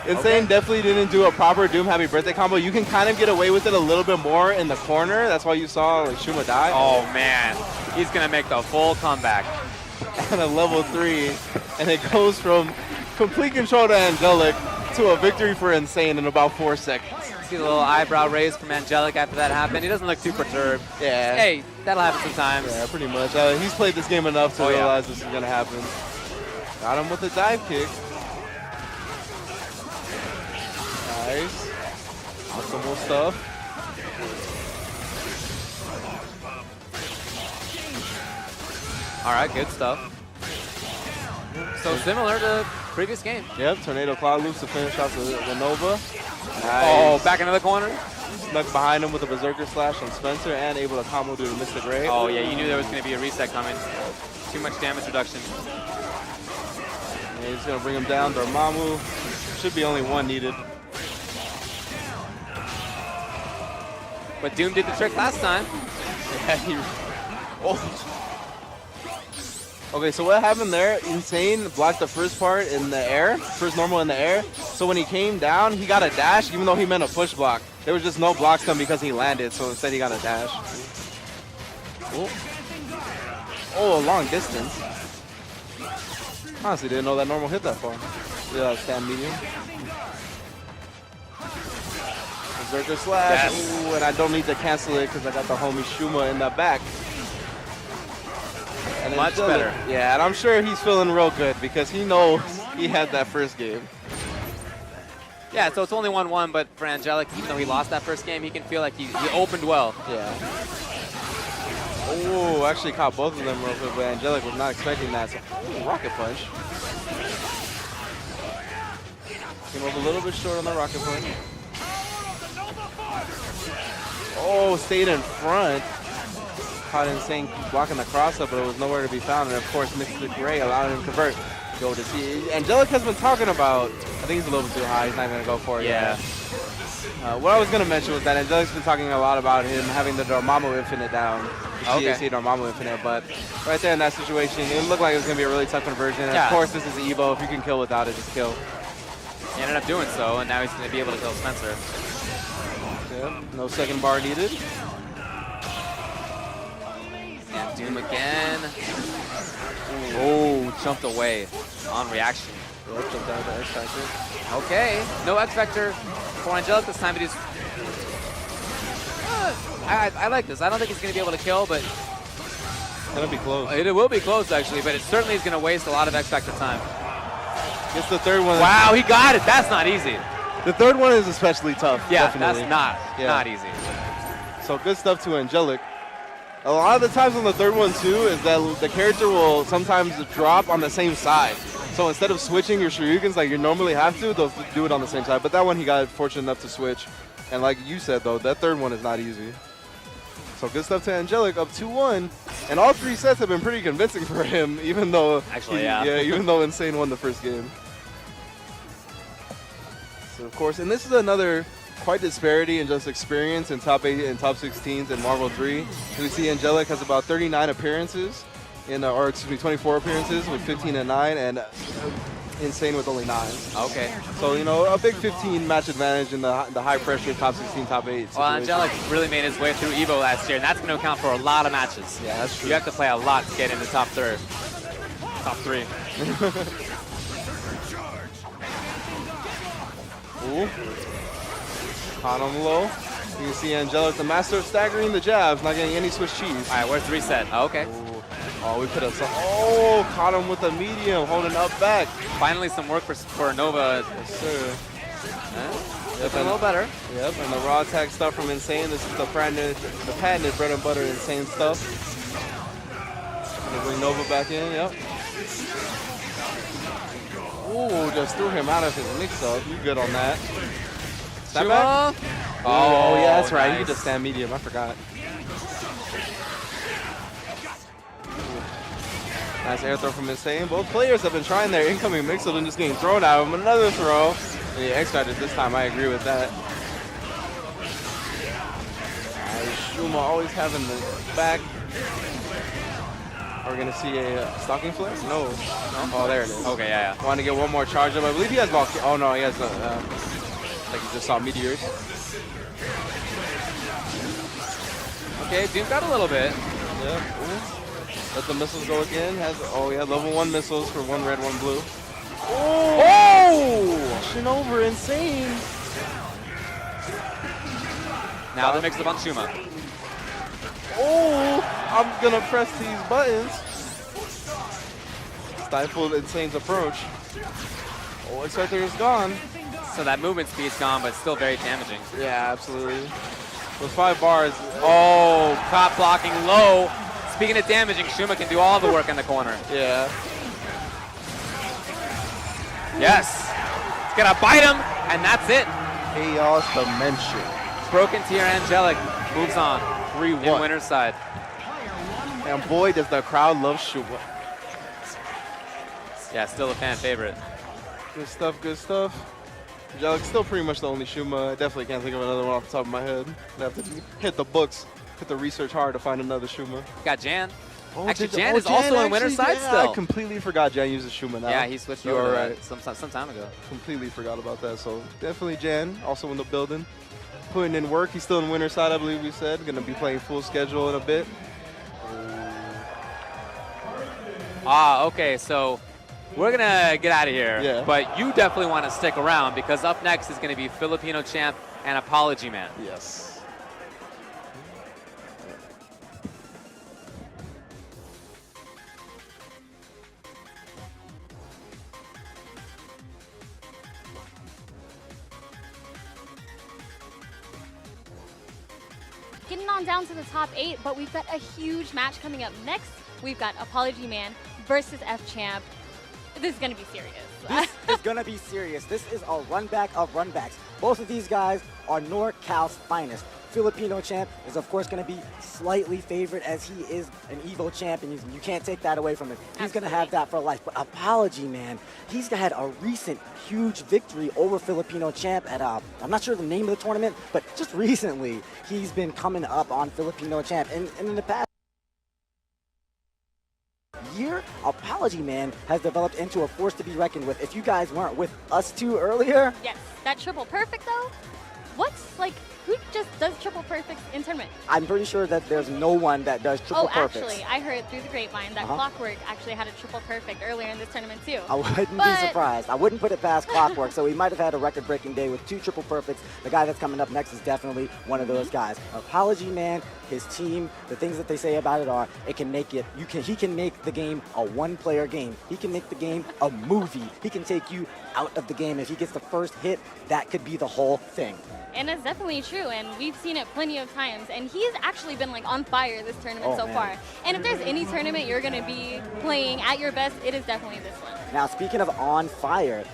Insane definitely didn't do a proper Doom Happy Birthday combo. You can kind of get away with it a little bit more in the corner. That's why you saw like Shuma die. Oh man, he's gonna make the full comeback. And a level 3, and it goes from complete control to Angelic to a victory for Insane in about 4 seconds. See the little eyebrow raise from Angelic after that happened. He doesn't look too perturbed. Yeah. Hey, that'll happen sometimes. Yeah, pretty much. He's played this game enough to realize this is gonna happen. Got him with a dive kick. Nice. Optimal stuff. All right, good stuff. So similar to previous game. Yep, Tornado Cloud Loops to finish off the Nova. Nice. Oh, back into the corner. Snuck behind him with a Berserker Slash on Spencer and able to combo due to Mystic Ray. Oh yeah, you knew there was going to be a reset coming. Too much damage reduction. And he's going to bring him down. Dormammu. Should be only one needed. But Doom did the trick last time. Yeah, Okay, so what happened there? Insane blocked the first part in the air, first normal in the air. So when he came down, he got a dash, even though he meant a push block. There was just no blocks done because he landed, so instead he got a dash. Oh, a long distance. Honestly, didn't know that normal hit that far. Yeah, stand medium. Berserker Slash. Yes. Ooh, and I don't need to cancel it because I got the homie Shuma in the back. And Much better. Yeah, and I'm sure he's feeling real good because he knows he had that first game. Yeah, so it's only 1-1, but for Angelic, even though he lost that first game, he can feel like he opened well. Yeah. Oh, actually caught both of them real quick, but Angelic was not expecting that. So, ooh, Rocket Punch. Came up a little bit short on the Rocket Punch. Oh, stayed in front. Caught Insane blocking the cross up, but it was nowhere to be found. And of course, Mystic Ray allowed him to convert. Go to see. Angelic has been talking about, I think he's a little bit too high. He's not going to go for it. Yeah. What I was going to mention was that Angelic's been talking a lot about him having the Dormammu Infinite down. The CAC Dormammu Infinite, but right there in that situation, it looked like it was going to be a really tough conversion. And of course, this is EVO. If you can kill without it, just kill. He ended up doing so, and now he's going to be able to kill Spencer. Yeah, no second bar needed. And Doom again. Oh, jumped away on reaction. Yep, jumped out the X Factor. Okay, no X Factor for Angelic this time, but he's... I like this. I don't think he's going to be able to kill, but... It's going to be close. It will be close, actually, but it certainly is going to waste a lot of X Factor time. It's the third one. Wow, he got it. That's not easy. The third one is especially tough. Yeah, definitely. that's not easy. So good stuff to Angelic. A lot of the times on the third one too is that the character will sometimes drop on the same side. So instead of switching your Shoryukens like you normally have to, they'll do it on the same side. But that one he got fortunate enough to switch. And like you said though, that third one is not easy. So good stuff to Angelic, up 2-1. And all 3 sets have been pretty convincing for him, even though even though Insane won the first game. So of course, and this is another quite disparity in just experience in top 8 and top 16s in Marvel 3. We see Angelic has about 39 appearances, or excuse me, 24 appearances with 15 and 9, and Insane with only 9. Okay. So, you know, a big 15 match advantage in the high pressure top 16, top 8 situation. Well, Angelic really made his way through EVO last year, and that's going to account for a lot of matches. Yeah, that's true. You have to play a lot to get into top 3. Top 3. Ooh. Caught him low. You can see Angelic, the master of staggering the jabs, not getting any Swiss cheese. All right, where's the reset? Oh, okay. Ooh. Oh, we put up some. Oh, caught him with a medium, holding up back. Finally, some work for Nova. Yes, sir. Yep, a little better. Yep, and the raw attack stuff from Insane. This is the patented bread and butter Insane stuff. Gonna bring Nova back in. Yep. Ooh, just threw him out of his mix-up. You good on that? Snap back? Oh, yeah, that's right. Nice. You can just stand medium. I forgot. Nice air throw from Insane. Both players have been trying their incoming mix-up and just getting thrown out of him. Another throw. And the X-Factor this time. I agree with that. Shuma always having the back. Are we going to see a stocking flare? No. No? Oh, there it is. Okay, yeah. Want to get one more charge up. I believe he has oh no, he has like you just saw meteors. Okay, Doom got a little bit. Yeah. Ooh. Let the missiles go again. Oh yeah, level 1 missiles for 1 red, 1 blue. Oh! Pushing over, insane. Now the mix up on Shuma. Oh! I'm gonna press these buttons. Stifled Insane's approach. Oh, Acceptor is gone. So that movement speed's gone, but still very damaging. Yeah, absolutely. With 5 bars. Oh, cop blocking low. Speaking of damaging, Shuma can do all the work in the corner. Yeah. Yes. It's gonna bite him, and that's it. Chaos Dimension. Broken tier Angelic moves on. 3-1. In winner's side. And boy, does the crowd love Shuma. Yeah, still a fan favorite. Good stuff, good stuff. Angelic's still pretty much the only Shuma. I definitely can't think of another one off the top of my head. I have to hit the books, hit the research hard to find another Shuma. Got Jan. Oh, actually, Jan is also in winner's side still. I completely forgot Jan uses Shuma now. Yeah, he switched You over are right. some time ago. Completely forgot about that. So definitely Jan, also in the building. Putting in work. He's still in winner's side, I believe we said. Going to be playing full schedule in a bit. Ah, okay, so we're going to get out of here. Yeah. But you definitely want to stick around because up next is going to be Filipino Champ and Apology Man. Yes. Getting on down to the top 8, but we've got a huge match coming up next. We've got Apology Man versus F-Champ. This is going to be serious. This is going to be serious. This is a runback of runbacks. Both of these guys are NorCal's finest. Filipino Champ is, of course, going to be slightly favored as he is an EVO champ, and you can't take that away from him. He's going to have that for life. But Apology Man, he's had a recent huge victory over Filipino Champ at, I'm not sure the name of the tournament, but just recently, he's been coming up on Filipino Champ. And in the past year, Apology Man has developed into a force to be reckoned with. If you guys weren't with us two earlier. Yes, that triple perfect, though? What's, like, who just does triple perfects in tournament? I'm pretty sure that there's no one that does triple perfects. Actually, I heard through the grapevine that Clockwork actually had a triple perfect earlier in this tournament too. I wouldn't be surprised. I wouldn't put it past Clockwork, so he might have had a record-breaking day with 2 triple perfects. The guy that's coming up next is definitely one of those guys. Apology Man, his team, the things that they say about it are, it can make it, he can make the game a one-player game. He can make the game a movie. He can take you out of the game. If he gets the first hit, that could be the whole thing. And it's definitely true, and we've seen it plenty of times. And he's actually been like on fire this tournament so far. And if there's any tournament you're going to be playing at your best, it is definitely this one. Now, speaking of on fire,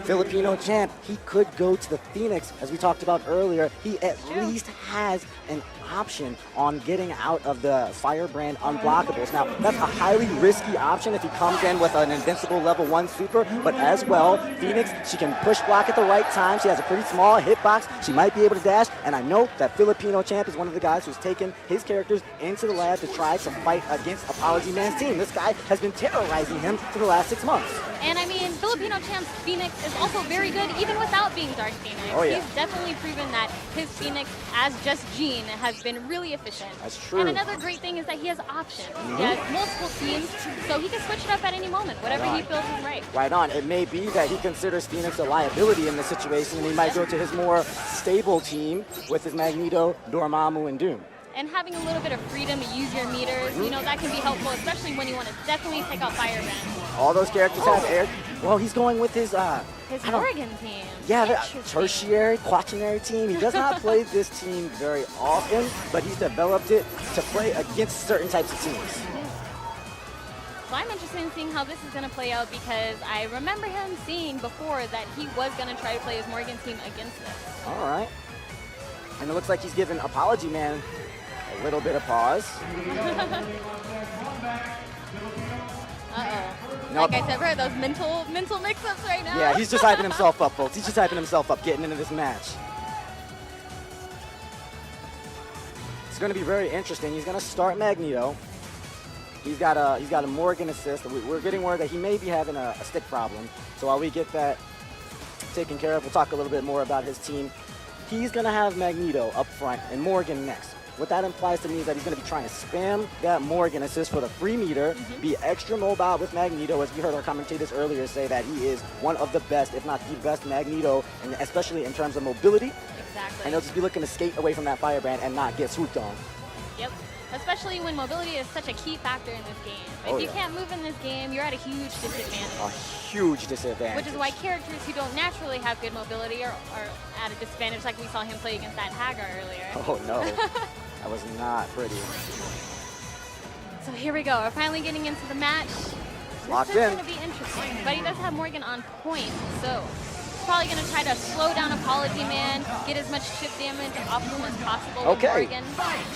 Filipino Champ, he could go to the Phoenix, as we talked about earlier. He at least has an option on getting out of the Firebrand unblockables. Now, that's a highly risky option if he comes in with an invincible level 1 super, but as well, Phoenix, she can push block at the right time. She has a pretty small hitbox. She might be able to dash, and I know that Filipino Champ is one of the guys who's taken his characters into the lab to try to fight against Apology Man's team. This guy has been terrorizing him for the last 6 months. And I mean, Filipino Champ's Phoenix is also very good, even without being Dark Phoenix. Oh, yeah. He's definitely proven that his Phoenix, as just Jean, has been really efficient. That's true. And another great thing is that he has options. He has multiple teams, so he can switch it up at any moment, whatever he feels is right. Right on. It may be that he considers Phoenix a liability in this situation, and he might go to his more stable team with his Magneto, Dormammu, and Doom. And having a little bit of freedom to use your meters, you know, that can be helpful, especially when you want to definitely take out Firebrand. All those characters have air. Well, he's going with his Oregon team. Yeah, the tertiary, quaternary team. He does not play this team very often, but he's developed it to play against certain types of teams. So I'm interested in seeing how this is going to play out because I remember him seeing before that he was going to try to play his Morgan team against this. All right. And it looks like he's given Apology Man a little bit of pause. Like I said, right, those mental mix-ups right now. Yeah, he's just hyping himself up, folks. He's just hyping himself up getting into this match. It's going to be very interesting. He's going to start Magneto. He's got a Morgan assist. We're getting word that he may be having a stick problem. So while we get that taken care of, we'll talk a little bit more about his team. He's going to have Magneto up front and Morgan next. What that implies to me is that he's going to be trying to spam that Morgan assist for the free meter, be extra mobile with Magneto, as we heard our commentators earlier say that he is one of the best, if not the best Magneto, and especially in terms of mobility. Exactly. And he'll just be looking to skate away from that Firebrand and not get swooped on. Yep. Especially when mobility is such a key factor in this game. If you can't move in this game, you're at a huge disadvantage. A huge disadvantage. Which is why characters who don't naturally have good mobility are at a disadvantage, like we saw him play against that Hagar earlier. Oh no, that was not pretty. So here we go. We're finally getting into the match. Locked This is in. going to be interesting, but he does have Morgan on point, so he's probably going to try to slow down Apology Man, get as much chip damage off him as possible with Morgan.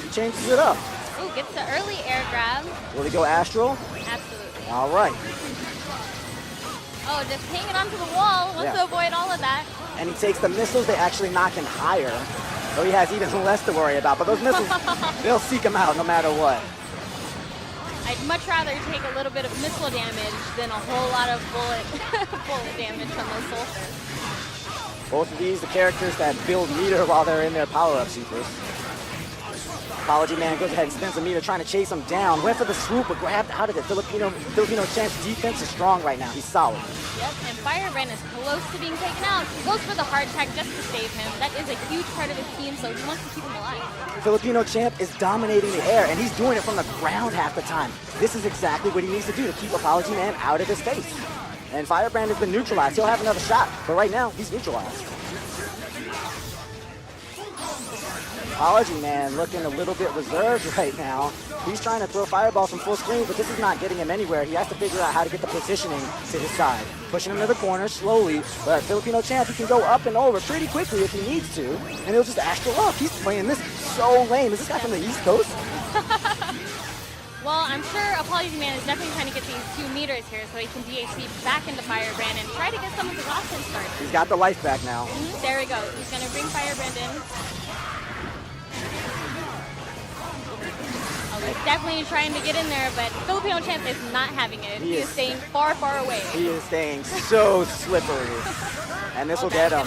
He changes it up. Ooh, gets the early air grab. Will he go Astral? Absolutely. All right. Oh, just hanging onto the wall. Wants to avoid all of that. And he takes the missiles. They actually knock him higher. So he has even less to worry about. But those missiles, they'll seek him out no matter what. I'd much rather take a little bit of missile damage than a whole lot of bullet damage from those soldiers. Both of these, the characters that build meter while they're in their power-up sequence. Apology Man goes ahead and spins the meter, trying to chase him down. Went for the swoop, but grabbed out of it. Filipino Champ's defense is strong right now. He's solid. Yep, and Firebrand is close to being taken out. He goes for the hard tag just to save him. That is a huge part of his team, so he wants to keep him alive. Filipino Champ is dominating the air, and he's doing it from the ground half the time. This is exactly what he needs to do to keep Apology Man out of his face. And Firebrand has been neutralized. He'll have another shot, but right now, he's neutralized. Apology Man looking a little bit reserved right now. He's trying to throw fireballs from full screen, but this is not getting him anywhere. He has to figure out how to get the positioning to his side. Pushing him to the corner slowly, but Filipino Champ, he can go up and over pretty quickly if he needs to, and he'll just astral up. He's playing this so lame. Is this guy from the East Coast? Well, I'm sure Apology Man is definitely trying to get these 2 meters here so he can DHC back into Firebrand and try to get some of his offense started. He's got the life back now. There we go. He's going to bring Firebrand in. He's definitely trying to get in there, but Filipino Champ is not having it. He is staying far, far away. He is staying so slippery. And this will get him.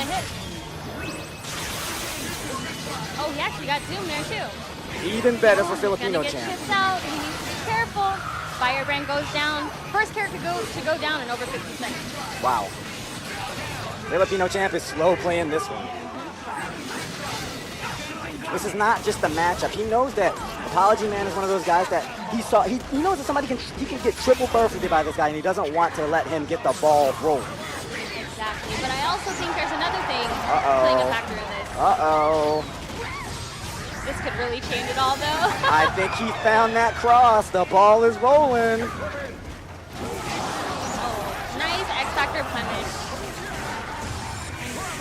Oh, he actually got Zoom there, too. Even better for Filipino Champ. Chipped out. He needs to be careful. Firebrand goes down. First character to go down in over 50 seconds. Wow. Filipino Champ is slow playing this one. This is not just a matchup. He knows that Apology Man is one of those guys that he knows that he can get triple buffeted by this guy, and he doesn't want to let him get the ball rolling. Exactly. But I also think there's another thing playing a factor in this. Uh-oh. This could really change it all, though. I think he found that cross. The ball is rolling. Oh, nice X-Factor punish.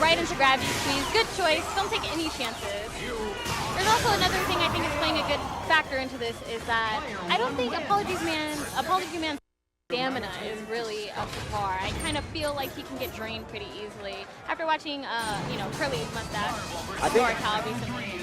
Right into gravity squeeze. Good choice. Don't take any chances. There's also another thing I think is playing a good factor into this is that I don't think Apology Man's stamina is really up to par. I kind of feel like he can get drained pretty easily. After watching, Curly's mustache,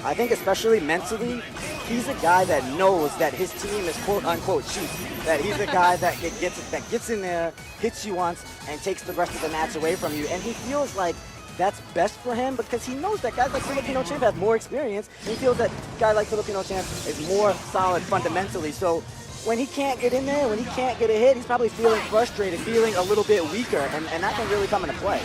I think especially mentally, he's a guy that knows that his team is quote unquote cheap. That he's a guy that gets in there, hits you once, and takes the rest of the match away from you. And he feels like that's best for him because he knows that guys like Filipino Champ have more experience, and he feels that a guy like Filipino Champ is more solid fundamentally. So when he can't get in there, when he can't get a hit, he's probably feeling frustrated, feeling a little bit weaker, and that can really come into play.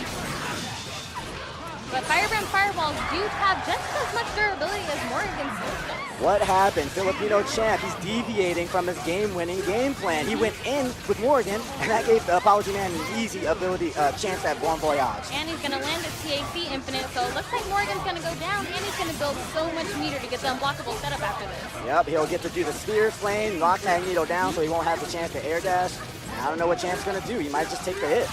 But Firebrand Fireballs do have just as much durability as Morgan's does. What happened? Filipino Champ, he's deviating from his game-winning game plan. He went in with Morgan, and that gave the Apology Man an easy chance at Bon Voyage. And he's going to land his TAC Infinite, so it looks like Morgan's going to go down, and he's going to build so much meter to get the unblockable setup after this. Yep, he'll get to do the Spear Flame, knock Magneto down so he won't have the chance to air dash. I don't know what Champ's going to do. He might just take the hit.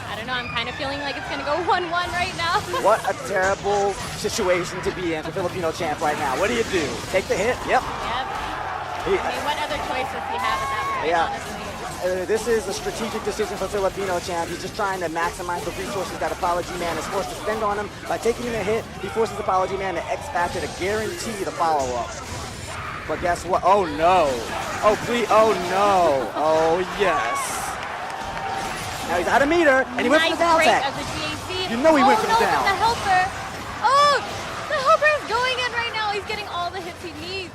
I don't know, I'm kind of feeling like it's going to go 1-1 right now. What a terrible situation to be in for Filipino Champ right now. What do you do? Take the hit? Yep. I mean, what other choice does he have at that point, honestly? This is a strategic decision for Filipino Champ. He's just trying to maximize the resources that Apology Man is forced to spend on him. By taking a hit, he forces Apology Man to X-Factor to guarantee the follow-up. But guess what? Oh no. Oh please. Oh no. Oh yes. Now he's out of meter, and he went for the down break tag. of the GAC. You know he went for the no, down. But the helper. Oh, the helper is going in right now. He's getting all the hits he needs.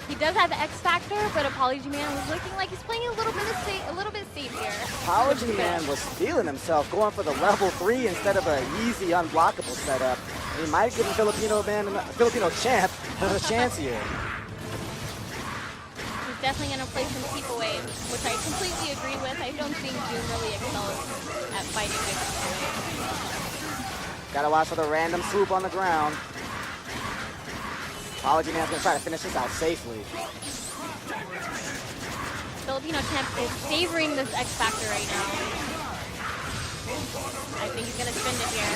He does have the X Factor, but Apology Man was looking like he's playing a little bit safe here. Apology Man was feeling himself, going for the level 3 instead of an easy unblockable setup. He might give Filipino champ a chance here. He's definitely going to play some keep away, which I completely agree with. I don't think Doom really excels at fighting with keep away. Gotta watch for the random swoop on the ground. Apology Man's gonna try to finish this out safely. Filipino champ is favoring this X Factor right now. I think he's gonna spin it here.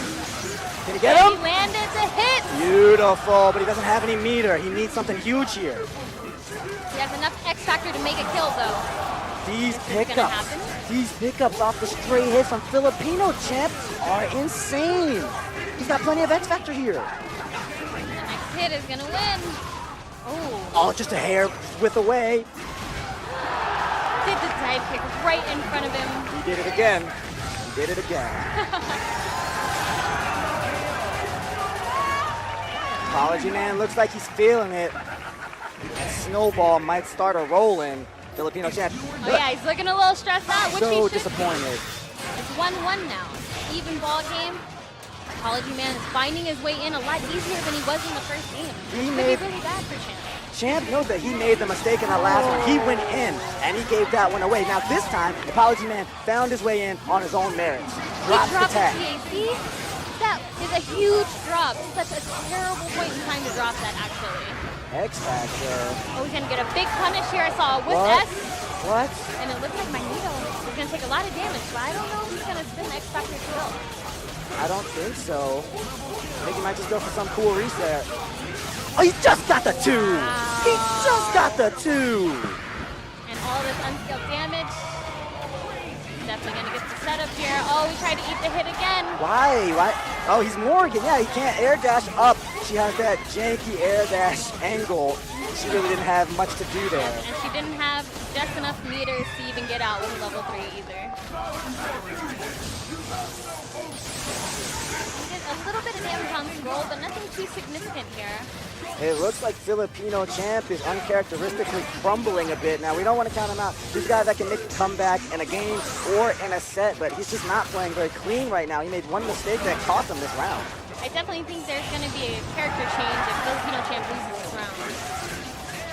Can he get him? He landed the hit! Beautiful, but he doesn't have any meter. He needs something huge here. He has enough X Factor to make a kill though. These Is this gonna pickups, happen? these pickups off the stray hits from Filipino champ are insane. He's got plenty of X Factor here. The next hit is gonna win. Oh, just a hair width away. Did the dive kick right in front of him. He did it again. He did it again. Apology Man looks like he's feeling it. That snowball might start a rolling. Filipino champ. Oh yeah, he's looking a little stressed out, which he So should. disappointed. It's 1-1 now. Even ball game. Apology Man is finding his way in a lot easier than he was in the first game. He Could made- be really bad for Champ. Champ knows that he made the mistake in the last one. He went in, and he gave that one away. Now this time, Apology Man found his way in on his own merits. He Dropped the dropped the tag. TAC. That is a huge drop. Such a terrible point in time to drop that, actually. X Factor. Oh, he's going to get a big punish here. I saw a with What? S, What? and it looks like Magneto is going to take a lot of damage, but I don't know if he's going to spin the X Factor still. I don't think so. I think he might just go for some cool reset. Oh, he just got the 2! Wow. He just got the 2! And all this unskilled damage. Definitely going to get the setup here. Oh, he tried to eat the hit again. Why? Why? Oh, he's Morgan. Yeah, he can't air dash up. She has that janky air dash angle. She really didn't have much to do there. And she didn't have just enough meters to even get out with level 3 either. He did a little bit of damage on scroll, but nothing too significant here. It looks like Filipino champ is uncharacteristically crumbling a bit. Now, we don't want to count him out. He's a guy that can make a comeback in a game or in a set, but he's just not playing very clean right now. He made one mistake that cost him this round. I definitely think there's going to be a character change if Filipino champ loses this round.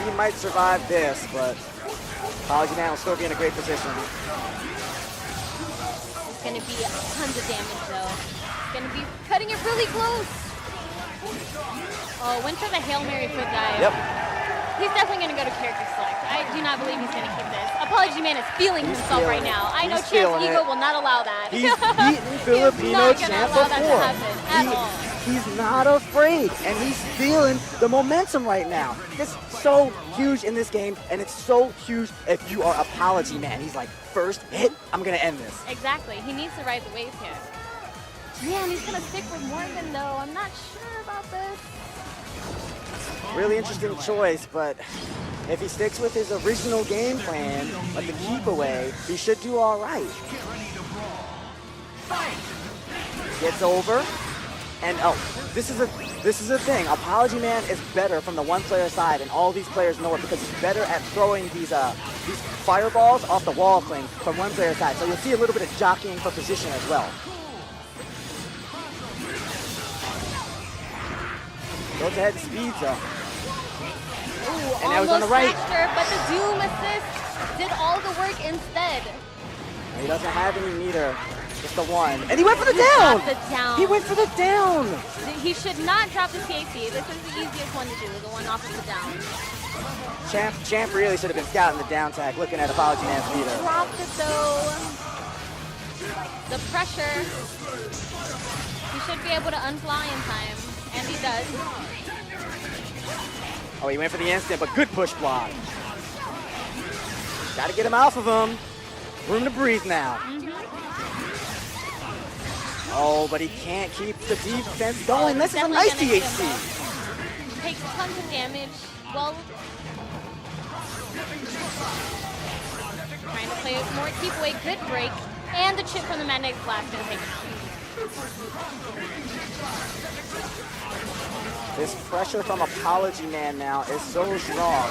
He might survive this, but Apology Man will still be in a great position. It's going to be tons of damage, though. It's going to be cutting it really close. Oh, went for the Hail Mary foot dive. Yep. He's definitely going to go to character select. I do not believe he's going to keep this. Apology Man is feeling himself right feeling it. now. I know He's Champ's feeling ego it. will not allow that. He's beaten Filipino He's not champ going to allow that to before. happen at all. He's not afraid, and he's feeling the momentum right now. It's so huge in this game, and it's so huge if you are Apology Man. He's like, first hit, I'm going to end this. Exactly. He needs to ride the wave here. Man, he's going to stick with Morgan, though. I'm not sure about this. Really interesting choice, but if he sticks with his original game plan of the keep away, he should do all right. Gets over, and oh, this is a thing. Apology Man is better from the one-player side, and all these players know it because he's better at throwing these fireballs off the wall thing from one-player side. So you'll see a little bit of jockeying for position as well. Goes ahead and speeds up. Ooh, And now he's on the right. Faster, but the Doom assist did all the work instead. He doesn't have any meter, just the one. And he went for the down! Dropped the down. He went for the down! He should not drop the TAC. This is the easiest one to do, the one off of the down. Champ really should have been scouting the down tag, looking at Apology Man's meter. Dropped it though. The pressure. He should be able to unfly in time, and he does. Oh, he went for the instant, but good push block. Gotta get him off of him. Room to breathe now. Oh, but he can't keep the defense going. This is a nice DHC. Takes tons of damage. Well, trying to play it more keep away. Good break. And the chip from the magnetic blast going to take him out. This pressure from Apology Man now is so strong.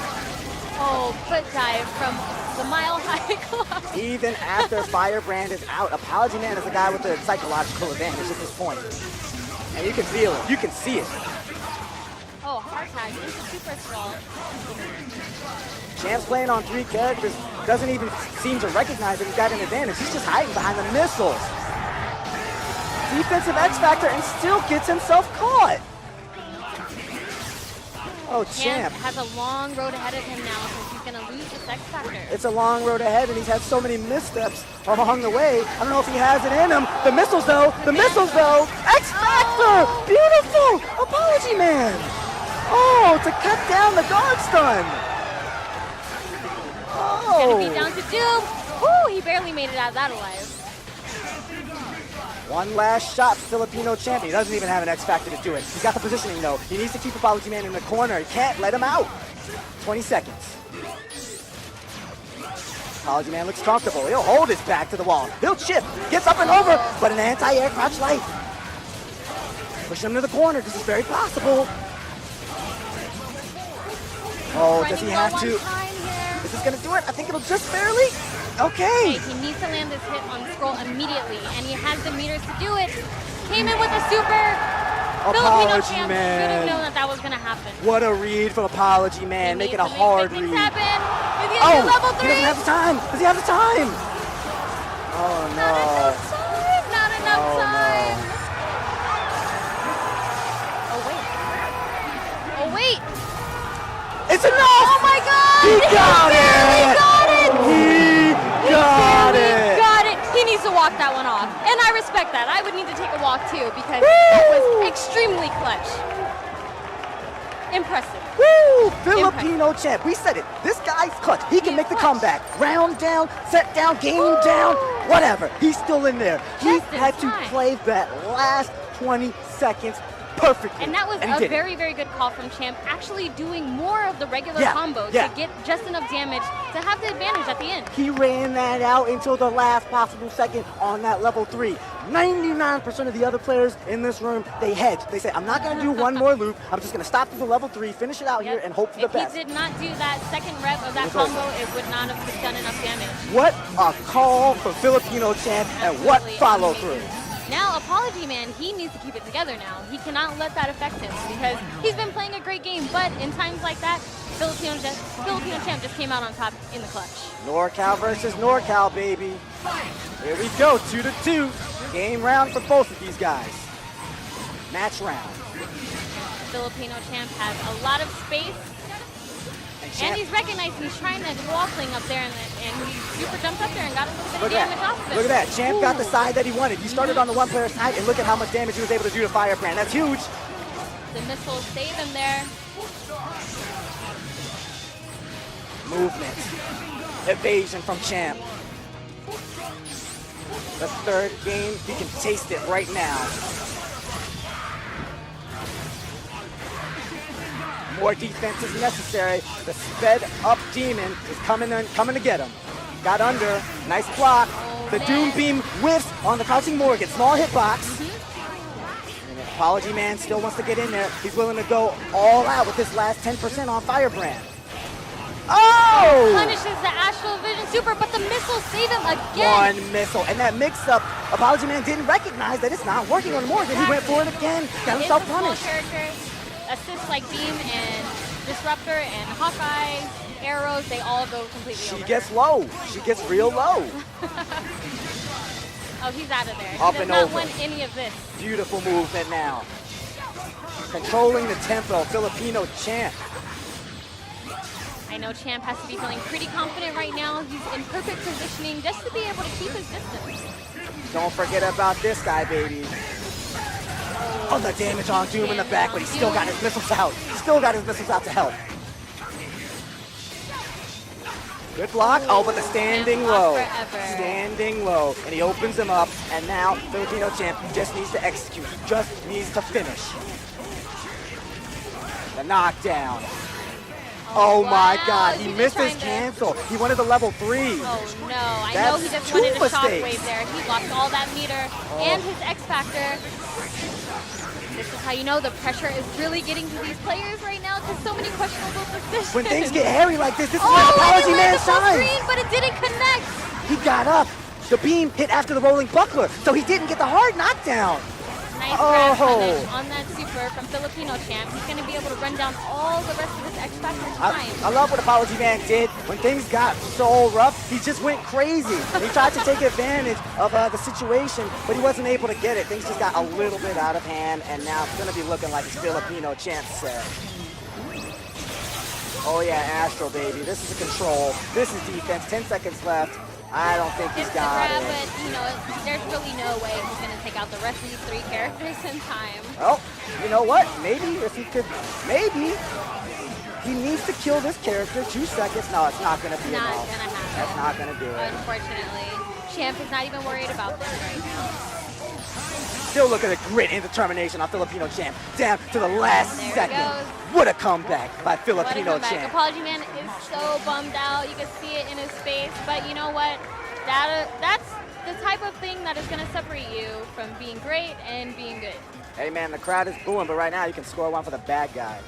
Oh, foot dive from the Mile High Club. Even after Firebrand is out, Apology Man is the guy with the psychological advantage at this point. And you can feel it. You can see it. Oh, hard tag into super sprawl. Champ's playing on 3 characters, doesn't even seem to recognize that he's got an advantage. He's just hiding behind the missiles. Defensive X Factor and still gets himself caught. Oh, Champ has a long road ahead of him now since he's going to lose this X Factor. It's a long road ahead, and he's had so many missteps along the way. I don't know if he has it in him. The missiles, though. The missiles, though. X Factor. Oh. Beautiful. Apology Man. Oh, to cut down the guard stun. Oh. Gonna be down to Doom. Woo, he barely made it out of that alive. One last shot for Filipino Champ. He doesn't even have an X Factor to do it. He's got the positioning, though. He needs to keep Apology Man in the corner. He can't let him out. 20 seconds. Apology Man looks comfortable. He'll hold his back to the wall. He'll chip. Gets up and over, but an anti-air crouch light. Push him to the corner. This is very possible. Oh, does he have to? Is this going to do it? I think it'll just barely. Okay. He needs to land this hit on Scroll immediately, and he has the meters to do it. Came in with a super. Filipino Champ should have known that that was going to happen. What a read from Apology Man, making a hard read. Happen. Is he gonna do level 3? He doesn't have the time. Does he have the time? Oh, no. Not enough time. No. Oh, wait. Oh, wait. It's enough! Oh, my God! He got it! He got it! He got it! Got it! He needs to walk that one off. And I respect that. I would need to take a walk, too, because that was extremely clutch. Impressive. Woo! Filipino Champ. We said it. This guy's clutch. He can make the comeback. Round down, set down, game down, whatever. He's still in there. He had to play that last 20 seconds perfectly. And that was a very, very good call from Champ, actually doing more of the regular combos to get just enough damage to have the advantage at the end. He ran that out until the last possible second on that level 3. 99% of the other players in this room, they hedge. They say, I'm not going to do one more loop. I'm just going to stop at the level 3, finish it out here, and hope for the best. If he did not do that second rev of that combo, it would not have done enough damage. What a call for Filipino Champ, and what follow through. Now, Apology Man, he needs to keep it together now. He cannot let that affect him because he's been playing a great game, but in times like that, Filipino Champ just came out on top in the clutch. NorCal versus NorCal, baby. Here we go, 2-2. Game round for both of these guys. Match round. Filipino Champ has a lot of space. And he's recognizing he's trying to wall cling up there, and he super jumped up there and got a little bit of damage off of it. Look at that. Champ got the side that he wanted. He started on the one-player side, and look at how much damage he was able to do to Firebrand. That's huge. The missiles save him there. Movement. Evasion from Champ. The third game, he can taste it right now. More defense is necessary. The sped up demon is coming to get him. Got under, nice block. The Doom Beam whiffs on the crouching Morgan. Small hitbox. And the Apology Man still wants to get in there. He's willing to go all out with this last 10% on Firebrand. Oh! Punishes the Astral Vision Super, but the missiles save him again. One missile, and that mix-up, Apology Man didn't recognize that it's not working on Morgan. He went for it again, got himself punished. Assists like Beam and Disruptor and Hawkeye, arrows, they all go completely over. She gets low. She gets real low. Oh, he's out of there. Up He does and not over. want any of this. Beautiful movement now. Controlling the tempo, Filipino Champ. I know Champ has to be feeling pretty confident right now. He's in perfect positioning just to be able to keep his distance. Don't forget about this guy, baby. Oh, the damage on Doom in the back, but he still got his missiles out. Still got his missiles out to help. Good block. Oh, but the standing low. Forever. Standing low. And he opens him up. And now Filipino champ just needs to execute. Just needs to finish. The knockdown. Oh my Wow, God, is he he missed just his trying cancel. He wanted the level 3. Oh no, I That's know he just two wanted a mistakes. shockwave there. He lost all that meter and his X Factor. This is how you know the pressure is really getting to these players right now because so many questionable decisions. When things get hairy like this is when oh, Apology and Man the full shines. screen, but it didn't connect. He got up. The beam hit after the rolling buckler, so he didn't get the hard knockdown. Nice grab Oh. punish on that super from Filipino champ. He's going to be able to run down all the rest of his X Factor time. I love what Apology Man did. When things got so rough, he just went crazy. He tried to take advantage of the situation, but he wasn't able to get it. Things just got a little bit out of hand, and now it's going to be looking like it's Filipino champ set. Oh yeah, Astro baby. This is a control. This is defense. 10 seconds left. I don't think he's It's the got grab, it. but you know, there's really no way he's going to take out the rest of these 3 characters in time. Well, you know what? Maybe if he could, maybe he needs to kill this character. 2 seconds. No, it's not going to be Not enough. going to happen. That's not going to do it. Unfortunately, Champ is not even worried about this right now. Still look at the grit and determination on Filipino champ. Down to the last There he second. goes. What a comeback by What a Filipino comeback. champ. Apology Man is so bummed out. You can see it in his face. But you know what? That's the type of thing that is going to separate you from being great and being good. Hey man, the crowd is booing, but right now you can score 1 for the bad guy.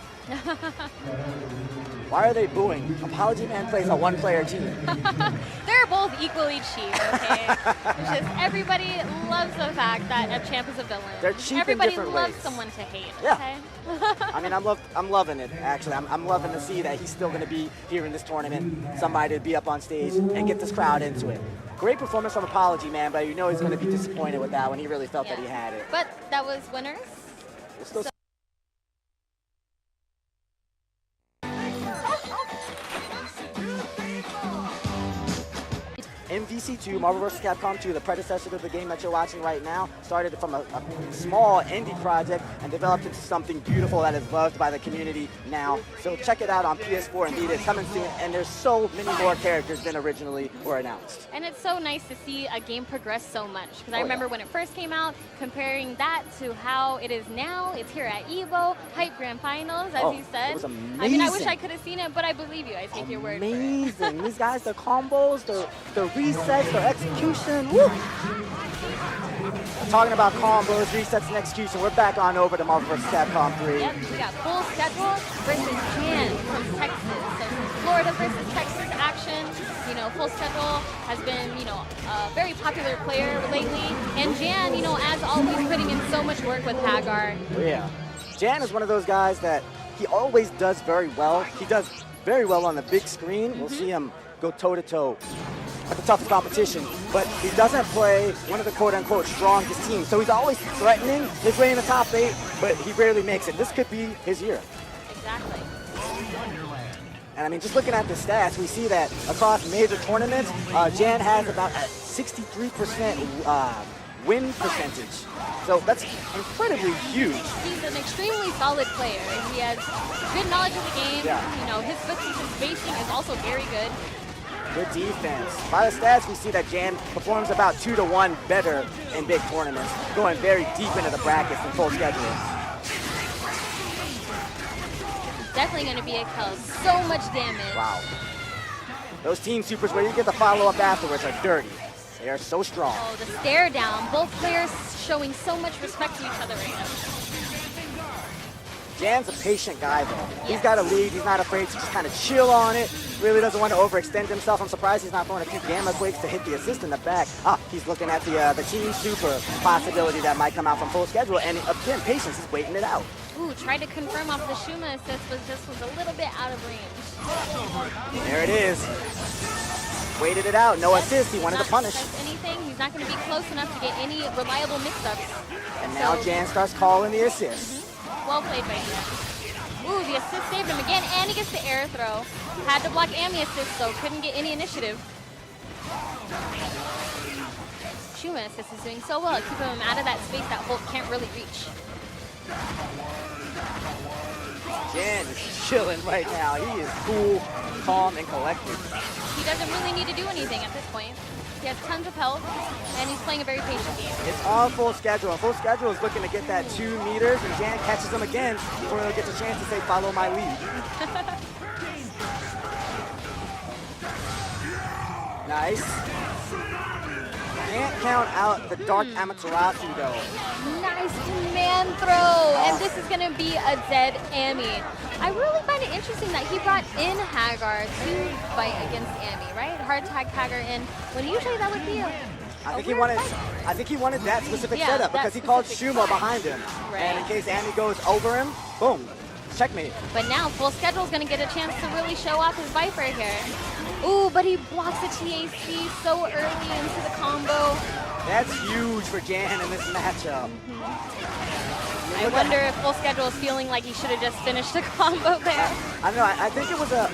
Why are they booing? Apology Man plays a 1-player team. They're both equally cheap, okay? It's just everybody loves the fact that a champ is a villain. They're cheap in Everybody different loves ways. someone to hate, Yeah. okay? I mean, I'm loving it, actually. I'm loving to see that he's still going to be here in this tournament, somebody to be up on stage and get this crowd into it. Great performance from Apology Man, but you know he's going to be disappointed with that when he really felt that he had it. But that was winners. We'll still MVC2, Marvel vs. Capcom 2, the predecessor to the game that you're watching right now, started from a small indie project and developed into something beautiful that is loved by the community now. So check it out on PS4 and Vita. It's coming soon, and there's so many more characters than originally were announced. And it's so nice to see a game progress so much. Because I Oh, remember yeah. when it first came out, comparing that to how it is now. It's here at EVO, Hype Grand Finals, as Oh, you said. it was I mean, I wish amazing. I could have seen it, but I believe you. I take your word for it. Amazing. These guys, their combos, their resets, their execution. Woo! Talking about combos, resets, and execution, we're back on over to Marvel vs. Capcom 3. Yep, we got full schedule versus Jan from Texas. So Florida versus Texas action. You know, full schedule has been, you know, a very popular player lately. And Jan, you know, as always, putting in so much work with Hagar. Yeah. Jan is one of those guys that he always does very well. He does very well on the big screen. We'll see him go toe-to-toe at the toughest competition, but he doesn't play one of the quote-unquote strongest teams. So he's always threatening his way in the top 8, but he rarely makes it. This could be his year. Exactly. And I mean, just looking at the stats, we see that across major tournaments, Jan has about a 63% win percentage. So that's incredibly huge. He's an extremely solid player. He has good knowledge of the game. Yeah. You know, his footsteps and spacing is also very good. Good defense. By the stats, we see that Jan performs about 2 to 1 better in big tournaments, going very deep into the brackets in full schedule. Definitely going to be able to cause so much damage. Wow. Those team supers where you get the follow-up afterwards are dirty. They are so strong. Oh, the stare down. Both players showing so much respect to each other right now. Jan's a patient guy, though. He's Yes. got a lead. He's not afraid to just kind of chill on it. Really doesn't want to overextend himself. I'm surprised he's not throwing a few Gamma Quakes to hit the assist in the back. He's looking at the team super possibility that might come out from full schedule. And again, patience is waiting it out. Ooh, tried to confirm off the Shuma assist, but just was a little bit out of range. There it is. Waited it out. No Yep, assist. He wanted to not punish. touch anything. He's not going to be close enough to get any reliable mix-ups. And now So- Jan starts calling the assist. Well played by Jan. Ooh, the assist saved him again, and he gets the air throw. Had to block Ami assist, though. Couldn't get any initiative. Shuma assist is doing so well, keeping him out of that space that Holt can't really reach. Jan is chilling right now. He is cool, calm, and collected. he doesn't really need to do anything at this point. He has tons of health, and he's playing a very patient game. It's on full schedule. Full schedule is looking to get that 2 meters, and Jan catches him again before he'll get the chance to say, follow my lead. Nice. Can't count out the Dark Amaterasu, though. Nice command throw, and this is going to be a dead Amy. I really find it interesting that he brought in Hagar to fight against Amy, right? Hard tag Hagar in, when usually that would be a I think he wanted that specific Yeah, setup that because he called specific Shuma setup. behind him. Right. And in case Amy goes over him, boom, checkmate. But now Full Schedule is going to get a chance to really show off his Viper here. Ooh, but he blocks the TAC so early into the combo. That's huge for Jan in this matchup. I wonder if Full Schedule is feeling like he should have just finished the combo there. I don't know, I think it was a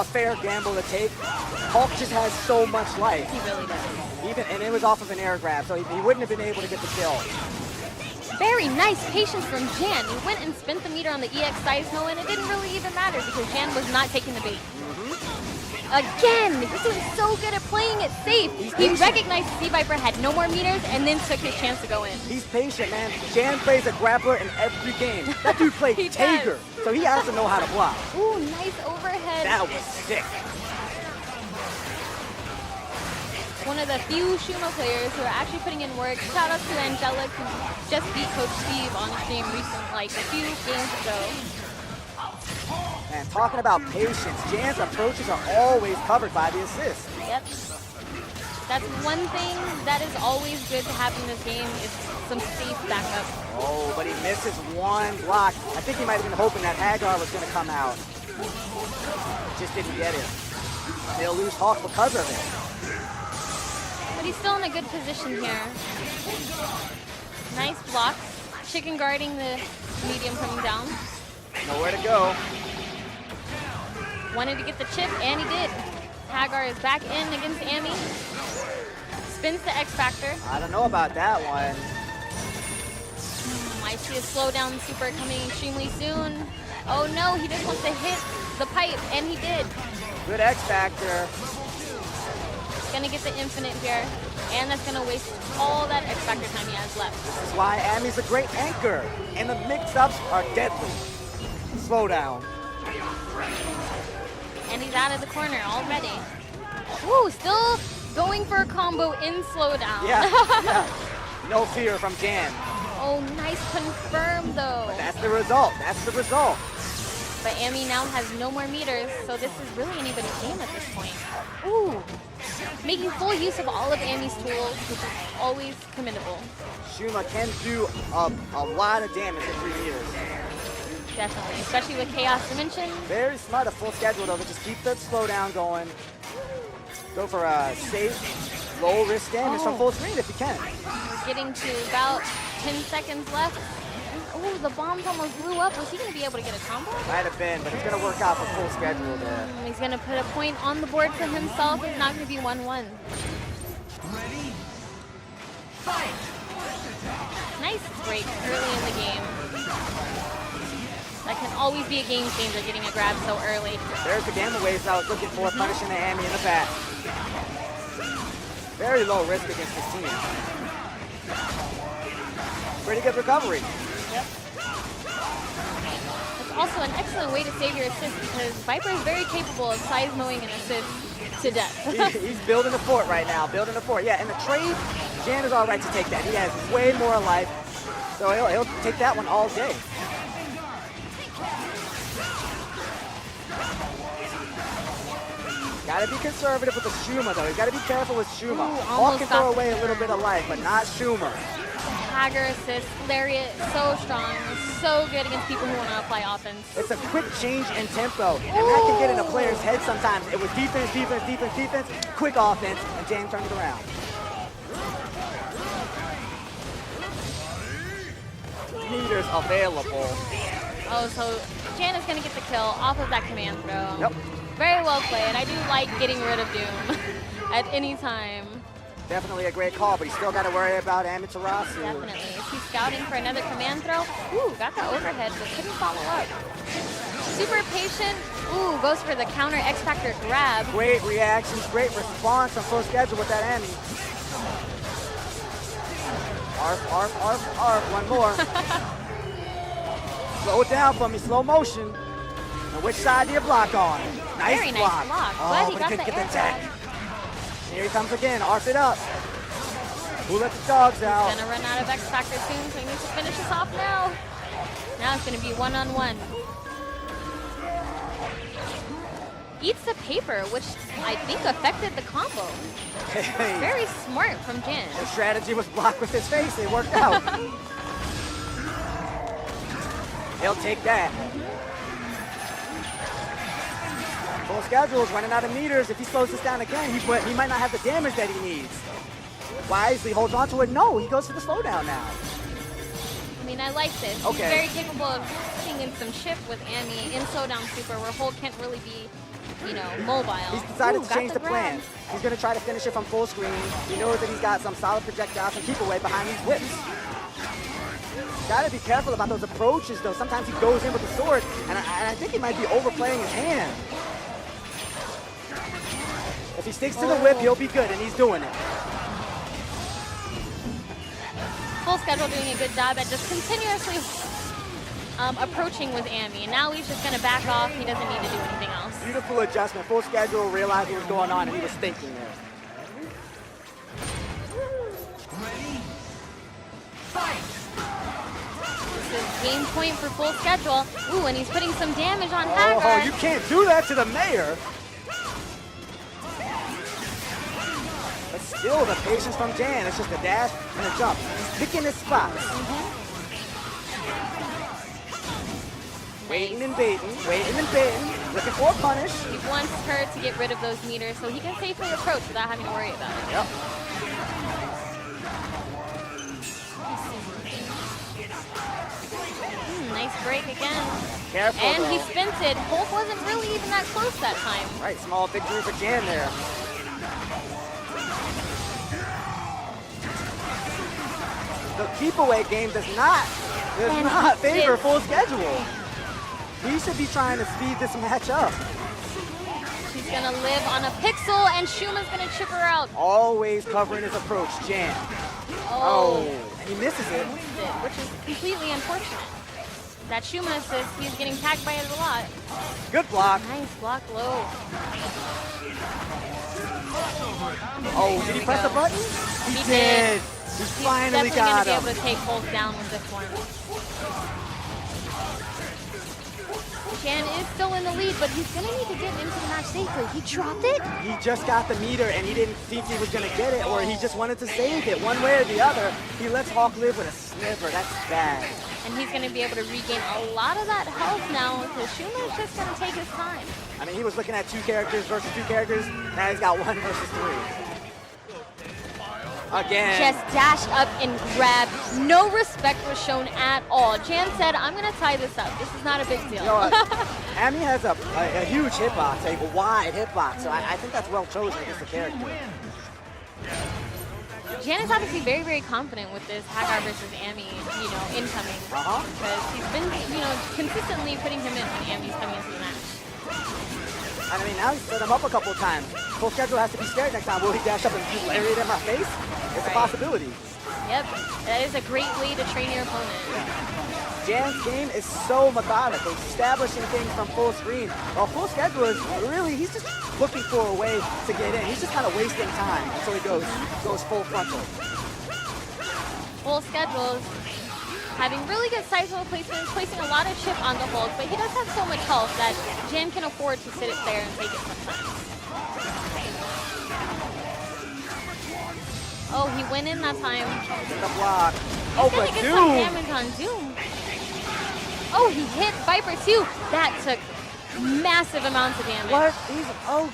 fair gamble to take. Hulk just has so much life. He really does. And it was off of an air grab, so he wouldn't have been able to get the kill. Very nice patience from Jan. He went and spent the meter on the EX Seismo, and it didn't really even matter because Jan was not taking the bait. Again, he's doing so good at playing it safe. He recognized C-Viper had no more meters and then took his chance to go in. He's patient, man. Jan plays a grappler in every game. That dude played He Tager, does. so he has to know how to block. Ooh, nice overhead. That was sick. One of the few Shuma players who are actually putting in work. Shout out to Angelic, who just beat Coach Steve on stream recently, like a few games ago. And talking about patience, Jan's approaches are always covered by the assist. Yep. That's one thing that is always good to have in this game is some safe backup. Oh, but he misses one block. I think he might have been hoping that Hagar was going to come out. Just didn't get it. They'll lose Hawk because of it. But he's still in a good position here. Nice blocks. Chicken guarding the medium coming down. Nowhere to go. Wanted to get the chip, and he did. Hagar is back in against Amy. Spins the X Factor. I don't know about that one. I see a slowdown super coming extremely soon. Oh no, he just wants to hit the pipe, and he did. Good X Factor. Gonna get the infinite here, and that's gonna waste all that X Factor time he has left. This is why Amy's a great anchor, and the mix-ups are deadly. Slow down. And he's out of the corner already. Ooh, still going for a combo in slowdown. Yeah, yeah. No fear from Jan. Oh, nice confirm though. That's the result. That's the result. But Amy now has no more meters, so this is really anybody's game at this point. Ooh, making full use of all of Amy's tools, which is always commendable. Shuma can do a lot of damage in 3 meters. Definitely, especially with Chaos Dimension. Very smart, a full schedule though, but just keep the slowdown going. Go for a safe, low risk damage from full screen if you can. We're getting to about 10 seconds left. Oh, the bombs almost blew up. Was he going to be able to get a combo? Might have been, but he's going to work out for full schedule there. He's going to put a point on the board for himself. It's not going to be 1-1. Ready? Fight! Nice break early in the game. That can always be a game changer, getting a grab so early. There's the gamma waves I was looking for, punishing the Amy in the back. Very low risk against this team. Pretty good recovery. Yep. It's also an excellent way to save your assist because Viper is very capable of seismoing an assist to death. He's building a fort right now, building a fort. Yeah, in the trade, Jan is all right to take that. He has way more life, so he'll take that one all day. Gotta be conservative with the Shuma, though. You gotta be careful with Shuma. Hawk can throw away a little bit of life, but not Shuma. Hagar assist, Lariat, so strong, so good against people who want to apply offense. It's a quick change in tempo, and that can get in a player's head sometimes. It was defense, defense, defense, defense, quick offense, and Jan turned it around. Meters available. Oh, so Jan is going to get the kill off of that command throw. Yep. Very well played. I do like getting rid of Doom at any time. Definitely a great call, but you still got to worry about Amaterasu. Definitely. Is he scouting for another command throw? Ooh, got the overhead, but couldn't follow up. Super patient, Ooh, goes for the counter X Factor grab. Great reactions, great response from Full Schedule with that Amy. Arf, one more. Slow it down for me, slow motion. And which side do you block on? Nice Very block. nice block. Oh, But he but got couldn't the get air the tech. grab. Here he comes again, arf it up. Who let the dogs out? Gonna run out of X Factor soon, so he needs to finish this off now. Now it's gonna be one-on-one. Eats the paper, which I think affected the combo. Hey, Very smart from Jan. the strategy was blocked with his face. It worked out. He'll take that. Full Schedule is running out of meters. If he slows this down again, he might not have the damage that he needs. Wisely holds on to it. No, he goes for the slowdown now. I mean, I like this. Okay. He's very capable of putting in some shift with Amy in Slowdown Super, where Hulk can't really be, you know, mobile. He's decided Ooh, to got change the plan. grab. He's going to try to finish it from full screen. He knows that he's got some solid projectiles and keep away behind these whips. Got to be careful about those approaches, though. Sometimes he goes in with the sword, and I think he might be overplaying his hand. If he sticks to the whip, he'll be good, and he's doing it. Full Schedule doing a good job at just continuously approaching with Amy. And now he's just going to back off. He doesn't need to do anything else. Beautiful adjustment. Full Schedule realized what was going on, and he was thinking there. Ready? Fight! This is game point for Full Schedule. Ooh, and he's putting some damage on Oh, Hagar. you can't do that to the mayor. But still, the patience from Jan. It's just a dash and a jump. He's picking his spots. Waiting and baiting, looking for a punish. He wants her to get rid of those meters so he can safely approach without having to worry about it. Yep. Nice break again. Careful, And he though. spins it. Hulk wasn't really even that close that time. Right, small victory for Jan there. The keep away game does not And favor it- Full Schedule. He should be trying to speed this match up. She's gonna live on a pixel and Shuma's gonna chip her out. Always covering his approach, Jan. Oh, And he misses it. missed it, which is completely unfortunate. That Shuma assist, he's getting tagged by it a lot. Good block. Nice block low. Oh, did he press the button? He did. He's He's finally definitely got gonna him. be able to take Hulk down with this one. Jan is still in the lead, but he's gonna need to get into the match safely. He dropped it? He just got the meter and he didn't think he was gonna get it, or he just wanted to save it one way or the other. He lets Hawk live with a sniper. That's bad. And he's gonna be able to regain a lot of that health now because Shuma's just gonna take his time. I mean, he was looking at 2 characters versus 2 characters. Now he's got 1 versus 3. Again. Just dashed up and grabbed. No respect was shown at all. Jan said, I'm gonna tie this up. This is not a big deal. You know, Amy has a huge hitbox, a wide hitbox, so I think that's well chosen against the character. Jan is obviously very, very confident with this Hagar versus Amy, you know, incoming. Because he's been, you know, consistently putting him in when Amy's coming into the match. I mean, now he's set him up a couple of times. Full Schedule has to be scared next time. Will he dash up and just lariat in my face? It's a Right. possibility. Yep, that is a great way to train your opponent. Jan's game is so methodical, establishing things from full screen. While Full Schedule is really, he's just looking for a way to get in. He's just kind of wasting time until he goes full frontal. Full Schedules, having really good sizable placements, placing a lot of chip on the Hulk, but he does have so much health that Jan can afford to sit it there and take it sometimes. Oh, he went in that time. The block. He's Oh, gonna but get some Doom! damage on Doom. Oh, he hit Viper too. That took massive amounts of damage. What?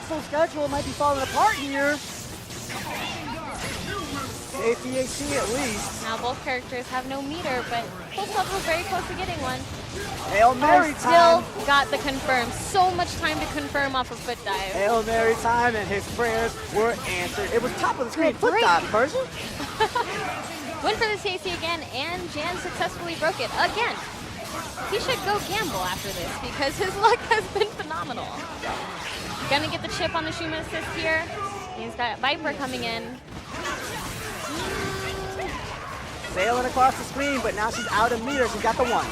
Full Schedule might be falling apart here. Safety AC at least. Now both characters have no meter, but Full Schedule is very close to getting one. Hail Mary time. Still got the confirm. So much time to confirm off a foot dive. Hail Mary time, and his prayers were answered. It was top of the screen. Good Foot break. dive, Persian. Went for the CAC again, and Jan successfully broke it again. he should go gamble after this because his luck has been phenomenal. Gonna get the chip on the Shuma assist here. He's got Viper coming in. Sailing across the screen, but now she's out of meter. She's got the 1.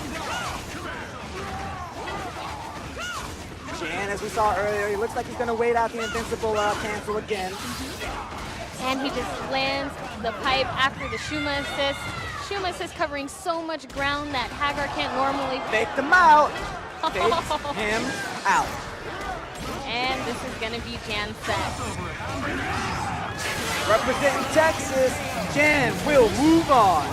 Jan, as we saw earlier, he looks like he's going to wait out the invincible cancel again. And he just lands the pipe after the Shuma assist. Shuma assist covering so much ground that Hagar can't normally. Faked him out. Faked him out. And this is going to be Jan's set. Representing Texas, Jan will move on.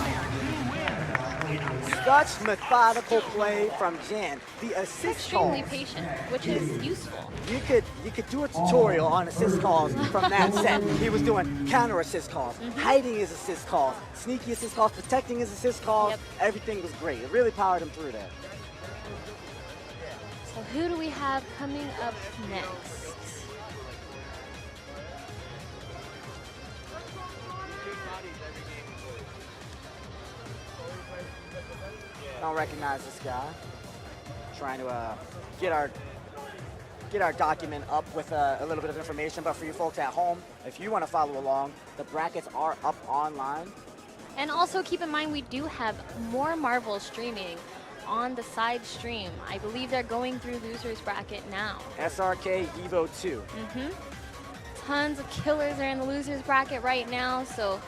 Such methodical play from Jan. The assist Extremely calls. patient, which is useful. You could do a tutorial on assist calls from that set. He was doing counter assist calls, hiding his assist calls, sneaky assist calls, protecting his assist calls. Yep. Everything was great. It really powered him through there. So who do we have coming up next? I don't recognize this guy. Trying to get our document up with a little bit of information, but for you folks at home, if you want to follow along, the brackets are up online. And also keep in mind we do have more Marvel streaming on the side stream. I believe they're going through losers bracket now. SRK EVO 2. Tons of killers are in the losers bracket right now, so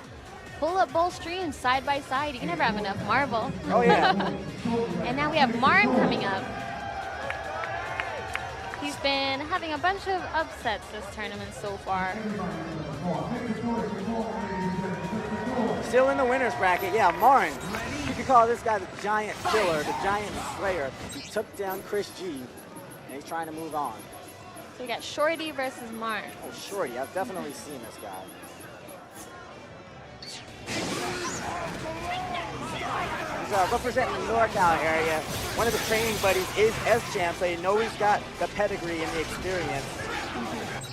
pull up both streams side by side. You can never have enough Marvel. Oh yeah. And now we have Marn coming up. He's been having a bunch of upsets this tournament so far. Still in the winners bracket, yeah, Marn. You could call this guy the giant killer, the giant slayer. He took down Chris G, and he's trying to move on. So we got Shorty versus Marn. Oh, Shorty, I've definitely seen this guy. He's representing the NorCal area. One of the training buddies is S-Champ, so you know he's got the pedigree and the experience.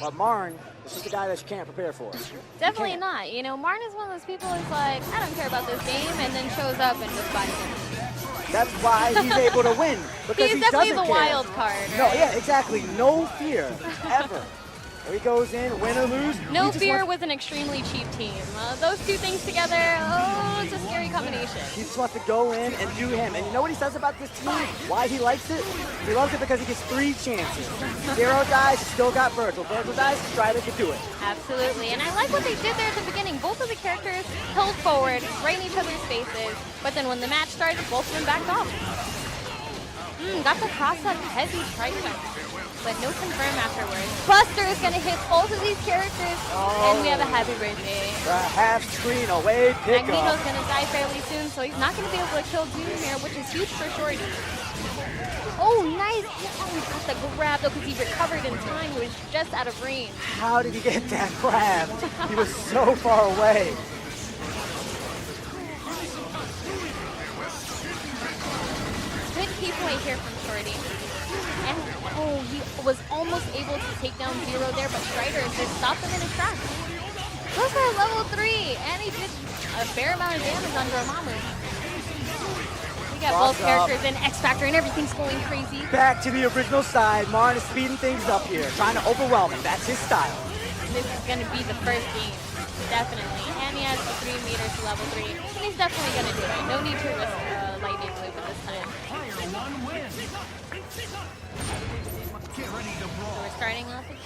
But Marn is just a guy that you can't prepare for. Definitely not. You know, Marn is one of those people who's like, I don't care about this game, and then shows up and just buys it. That's why he's able to win. Because He's he definitely doesn't the care. wild card, No, right? yeah, exactly. No fear, ever. He goes in, win or lose. No he just fear wants- with an extremely cheap team. Those two things together, oh, it's a scary combination. He just wants to go in and do him. And you know what he says about this team? Why he likes it? He loves it because he gets 3 chances. 0 dies, he's still got Virgil. Virgil dies, Strider can do it. Absolutely, and I like what they did there at the beginning. Both of the characters held forward, right in each other's faces, but then when the match started, both of them backed off. Got the cross-up heavy tricep, but no confirm afterwards. Buster is going to hit both of these characters, and we have a happy birthday. The half screen away Magneto's pickup. going to die fairly soon, so he's not going to be able to kill Doom here, which is huge for Shorty. Oh, nice. Oh, he got the grab, though, because he recovered in time. He was just out of range. How did he get that grab? He was so far away. Good key play here from Shorty. And, oh, he was almost able to take down Zero there, but Strider just stopped him in his tracks. Goes for a level 3, and he did a fair amount of damage on Dormammu. We got both characters in X Factor, and everything's going crazy. Back to the original side. Marn is speeding things up here, trying to overwhelm him. That's his style. This is going to be the first game, definitely. And he has the 3 meters to level 3, and he's definitely going to do it. No need to risk lightning loop at this time. So we're starting off with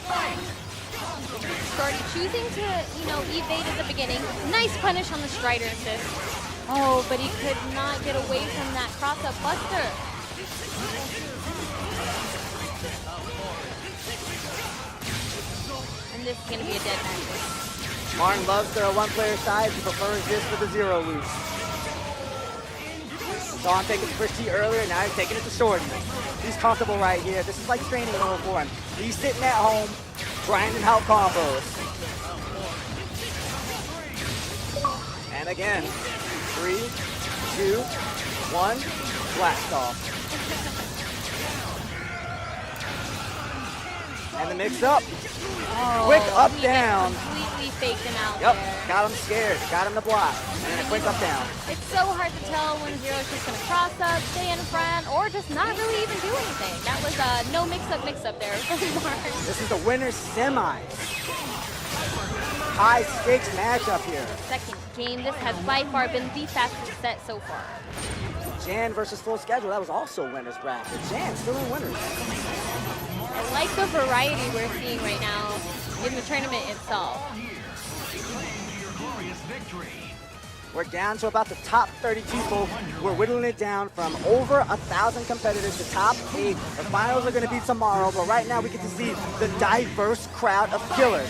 Shorty choosing to, evade at the beginning. Nice punish on the Strider assist. Oh, but he could not get away from that cross-up Buster. And this is going to be a dead match. Martin loves their one-player side. He prefers this with the 0 loop. Saw him taking it to Chris T earlier, now he's taking it to Shorty. He's comfortable right here. This is like training mode for him. He's sitting at home, grinding out combos. And again, 3, 2, 1, blast off. And the mix up. Oh, Quick up, he gets down. completely really faked him out Yep, there. got him scared, got him to block, and a quick up down. It's so hard to tell when Zero's just going to cross up, stay in front, or just not really even do anything. That was no mix-up there from Mark. This is the winner's semis. High stakes matchup here. Second game, this has by far been the fastest set so far. Jan versus Full Schedule, that was also winner's bracket. Jan still in winners. I like the variety we're seeing right now in the tournament itself. We're down to about the top 30 people. We're whittling it down from over 1,000 competitors to top 8. The finals are going to be tomorrow, but right now we get to see the diverse crowd of killers.